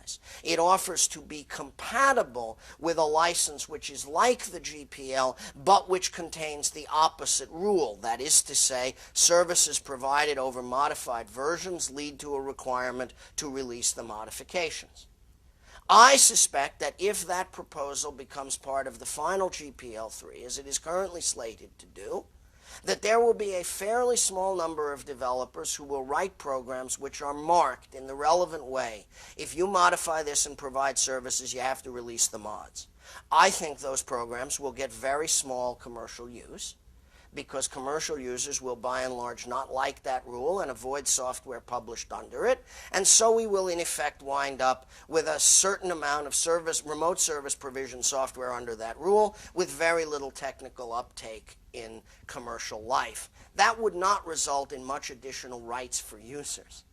otherwise. It offers to be compatible with a license which is like the GPL, but which contains the opposite rule. That is to say, services provided over modified versions lead to a requirement to release the modifications. I suspect that if that proposal becomes part of the final GPL3, as it is currently slated to do, that there will be a fairly small number of developers who will write programs which are marked in the relevant way. If you modify this and provide services, you have to release the mods. I think those programs will get very small commercial use, because commercial users will by and large not like that rule and avoid software published under it, and so we will in effect wind up with a certain amount of remote service provision software under that rule with very little technical uptake in commercial life. That would not result in much additional rights for users,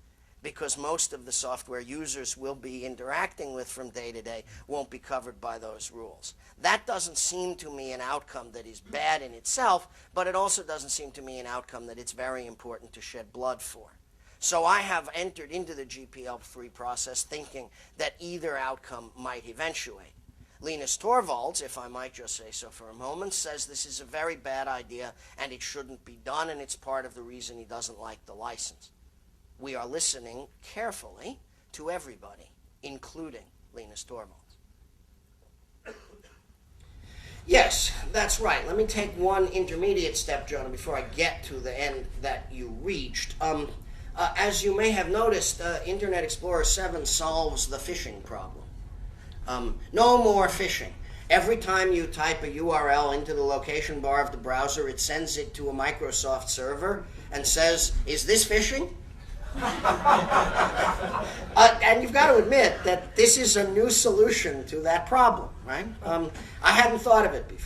because most of the software users will be interacting with from day to day won't be covered by those rules. That doesn't seem to me an outcome that is bad in itself, but it also doesn't seem to me an outcome that it's very important to shed blood for. So I have entered into the GPL3 process thinking that either outcome might eventuate. Linus Torvalds, if I might just say so for a moment, says this is a very bad idea and it shouldn't be done, and it's part of the reason he doesn't like the license. We are listening carefully to everybody, including Linus Torvalds. Yes, that's right. Let me take one intermediate step, Jonah, before I get to the end that you reached. As you may have noticed, Internet Explorer 7 solves the phishing problem. No more phishing. Every time you type a URL into the location bar of the browser, it sends it to a Microsoft server and says, "Is this phishing?" And you've got to admit that this is a new solution to that problem, right? I hadn't thought of it before.